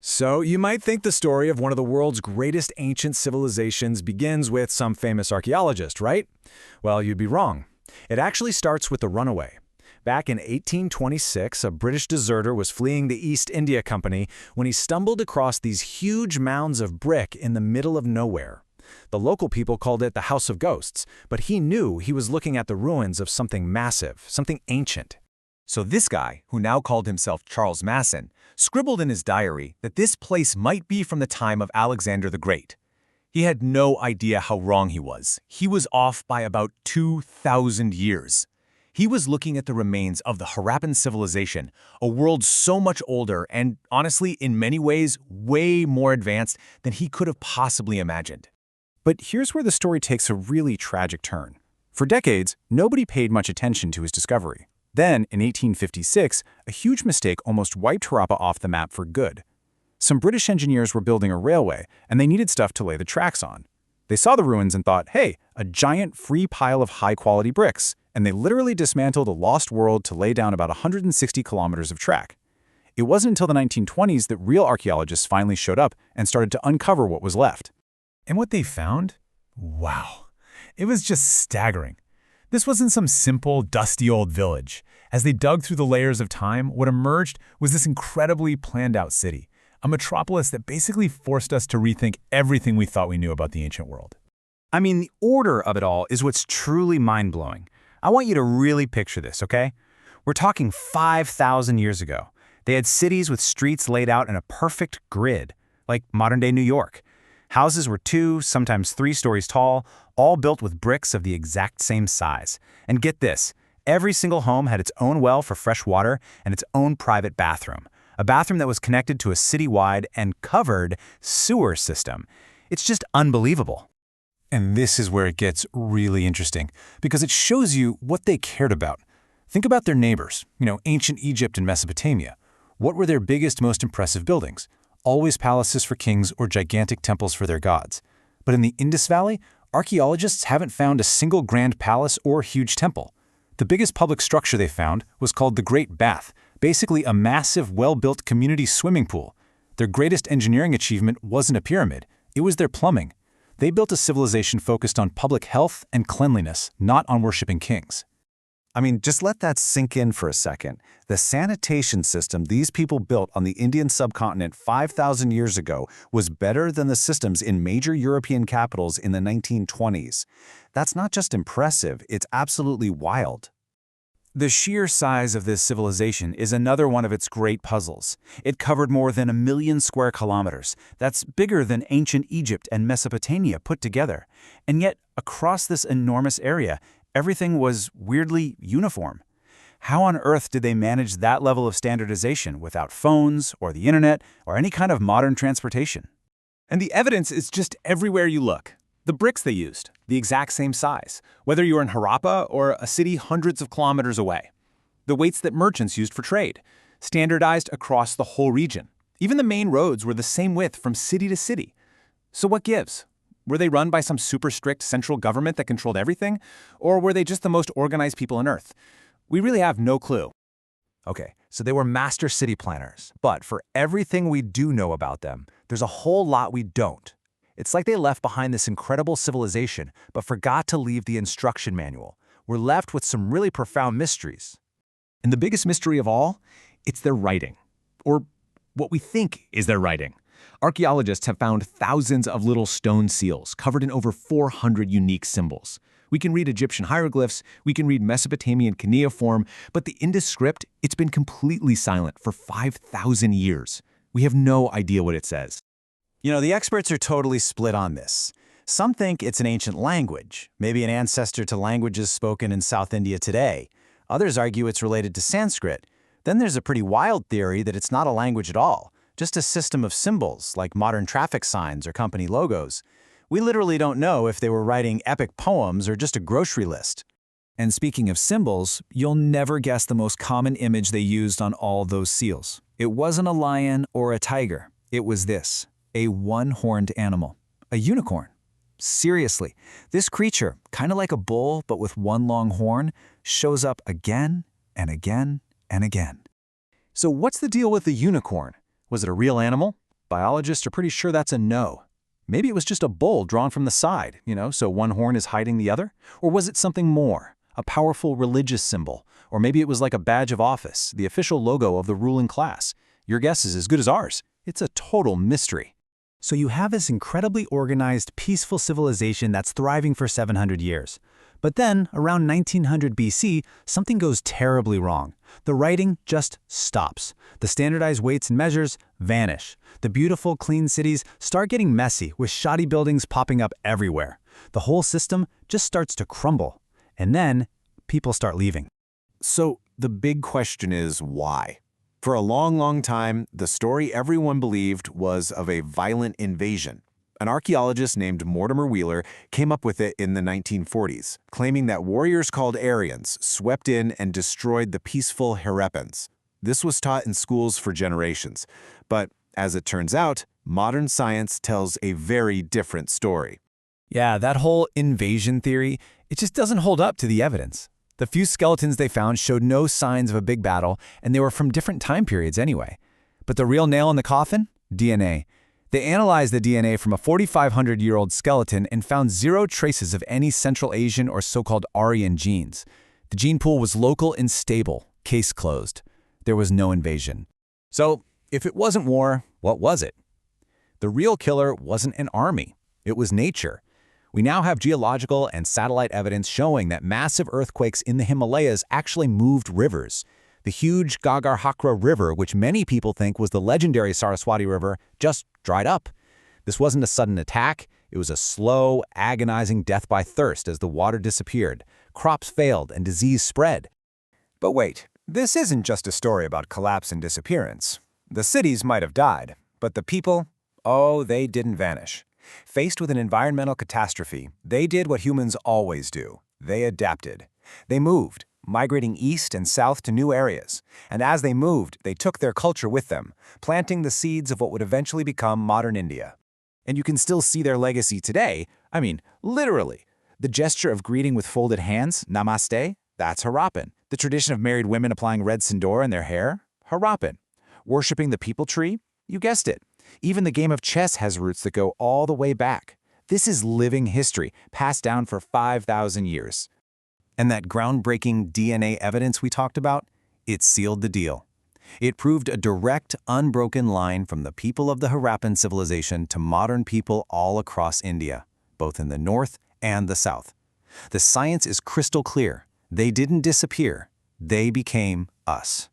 So, you might think the story of one of the world's greatest ancient civilizations begins with some famous archaeologist, right? Well, you'd be wrong. It actually starts with the runaway. Back in 1826, a British deserter was fleeing the East India Company when he stumbled across these huge mounds of brick in the middle of nowhere. The local people called it the House of Ghosts, but he knew he was looking at the ruins of something massive, something ancient. So this guy, who now called himself Charles Masson, scribbled in his diary that this place might be from the time of Alexander the Great. He had no idea how wrong he was. He was off by about 2,000 years. He was looking at the remains of the Harappan civilization, a world so much older and, honestly, in many ways, way more advanced than he could have possibly imagined. But here's where the story takes a really tragic turn. For decades, nobody paid much attention to his discovery. Then, in 1856, a huge mistake almost wiped Harappa off the map for good. Some British engineers were building a railway, and they needed stuff to lay the tracks on. They saw the ruins and thought, hey, a giant free pile of high-quality bricks, and they literally dismantled a lost world to lay down about 160 kilometers of track. It wasn't until the 1920s that real archaeologists finally showed up and started to uncover what was left. And what they found? Wow. It was just staggering. This wasn't some simple, dusty old village. As they dug through the layers of time, what emerged was this incredibly planned-out city, a metropolis that basically forced us to rethink everything we thought we knew about the ancient world. I mean, the order of it all is what's truly mind-blowing. I want you to really picture this, okay? We're talking 5,000 years ago. They had cities with streets laid out in a perfect grid, like modern-day New York. Houses were 2, sometimes 3 stories tall, all built with bricks of the exact same size. And get this, every single home had its own well for fresh water and its own private bathroom, a bathroom that was connected to a citywide and covered sewer system. It's just unbelievable. And this is where it gets really interesting, because it shows you what they cared about. Think about their neighbors, ancient Egypt and Mesopotamia. What were their biggest, most impressive buildings? Always palaces for kings or gigantic temples for their gods. But in the Indus Valley, archaeologists haven't found a single grand palace or huge temple. The biggest public structure they found was called the Great Bath, basically a massive, well-built community swimming pool. Their greatest engineering achievement wasn't a pyramid, it was their plumbing. They built a civilization focused on public health and cleanliness, not on worshiping kings. I mean, just let that sink in for a second. The sanitation system these people built on the Indian subcontinent 5,000 years ago was better than the systems in major European capitals in the 1920s. That's not just impressive, it's absolutely wild. The sheer size of this civilization is another one of its great puzzles. It covered more than 1 million square kilometers. That's bigger than ancient Egypt and Mesopotamia put together. And yet, across this enormous area, everything was weirdly uniform. How on earth did they manage that level of standardization without phones or the internet or any kind of modern transportation? And the evidence is just everywhere you look. The bricks they used, the exact same size, whether you were in Harappa or a city hundreds of kilometers away. The weights that merchants used for trade, standardized across the whole region. Even the main roads were the same width from city to city. So what gives? Were they run by some super strict central government that controlled everything? Or were they just the most organized people on Earth? We really have no clue. Okay, so they were master city planners, but for everything we do know about them, there's a whole lot we don't. It's like they left behind this incredible civilization, but forgot to leave the instruction manual. We're left with some really profound mysteries. And the biggest mystery of all, it's their writing. Or what we think is their writing. Archaeologists have found thousands of little stone seals covered in over 400 unique symbols. We can read Egyptian hieroglyphs, we can read Mesopotamian cuneiform, but the Indus script, it's been completely silent for 5,000 years. We have no idea what it says. You know, the experts are totally split on this. Some think it's an ancient language, maybe an ancestor to languages spoken in South India today. Others argue it's related to Sanskrit. Then there's a pretty wild theory that it's not a language at all, just a system of symbols like modern traffic signs or company logos. We literally don't know if they were writing epic poems or just a grocery list. And speaking of symbols, you'll never guess the most common image they used on all those seals. It wasn't a lion or a tiger. It was this. A one-horned animal, a unicorn. Seriously, this creature, kind of like a bull but with one long horn, shows up again and again and again. So what's the deal with the unicorn? Was it a real animal? Biologists are pretty sure that's a no. Maybe it was just a bull drawn from the side, so one horn is hiding the other? Or was it something more? A powerful religious symbol? Or maybe it was like a badge of office, the official logo of the ruling class? Your guess is as good as ours. It's a total mystery. So you have this incredibly organized, peaceful civilization that's thriving for 700 years. But then, around 1900 BC, something goes terribly wrong. The writing just stops. The standardized weights and measures vanish. The beautiful, clean cities start getting messy, with shoddy buildings popping up everywhere. The whole system just starts to crumble. And then, people start leaving. So the big question is why? For a long, long time, the story everyone believed was of a violent invasion. An archaeologist named Mortimer Wheeler came up with it in the 1940s, claiming that warriors called Aryans swept in and destroyed the peaceful Harappans. This was taught in schools for generations. But as it turns out, modern science tells a very different story. Yeah, that whole invasion theory, it just doesn't hold up to the evidence. The few skeletons they found showed no signs of a big battle, and they were from different time periods anyway. But the real nail in the coffin? DNA. They analyzed the DNA from a 4,500-year-old skeleton and found zero traces of any Central Asian or so-called Aryan genes. The gene pool was local and stable, case closed. There was no invasion. So, if it wasn't war, what was it? The real killer wasn't an army. It was nature. We now have geological and satellite evidence showing that massive earthquakes in the Himalayas actually moved rivers. The huge Gagar-Hakra River, which many people think was the legendary Saraswati River, just dried up. This wasn't a sudden attack. It was a slow, agonizing death by thirst as the water disappeared. Crops failed and disease spread. But wait, this isn't just a story about collapse and disappearance. The cities might have died, but the people, they didn't vanish. Faced with an environmental catastrophe, they did what humans always do. They adapted. They moved, migrating east and south to new areas. And as they moved, they took their culture with them, planting the seeds of what would eventually become modern India. And you can still see their legacy today. I mean, literally. The gesture of greeting with folded hands, namaste, that's Harappan. The tradition of married women applying red sindoor in their hair, Harappan. Worshipping the people tree, you guessed it. Even the game of chess has roots that go all the way back. This is living history, passed down for 5,000 years. And that groundbreaking DNA evidence we talked about, it sealed the deal. It proved a direct, unbroken line from the people of the Harappan civilization to modern people all across India, both in the north and the south. The science is crystal clear. They didn't disappear. They became us.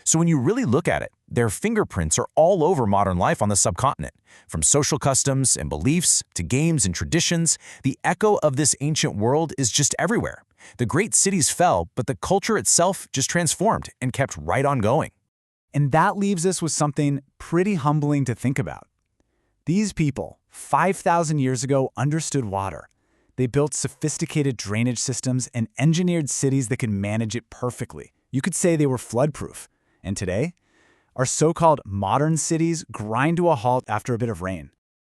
So when you really look at it, their fingerprints are all over modern life on the subcontinent. From social customs and beliefs to games and traditions, the echo of this ancient world is just everywhere. The great cities fell, but the culture itself just transformed and kept right on going. And that leaves us with something pretty humbling to think about. These people, 5,000 years ago, understood water. They built sophisticated drainage systems and engineered cities that could manage it perfectly. You could say they were flood-proof. And today, our so-called modern cities grind to a halt after a bit of rain.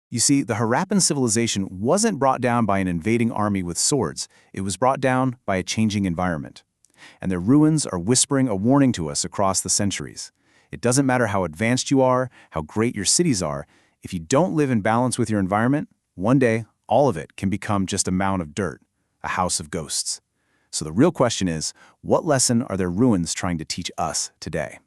You see, the Harappan civilization wasn't brought down by an invading army with swords. It was brought down by a changing environment. And their ruins are whispering a warning to us across the centuries. It doesn't matter how advanced you are, how great your cities are, if you don't live in balance with your environment, one day, all of it can become just a mound of dirt, a house of ghosts. So the real question is, what lesson are their ruins trying to teach us today?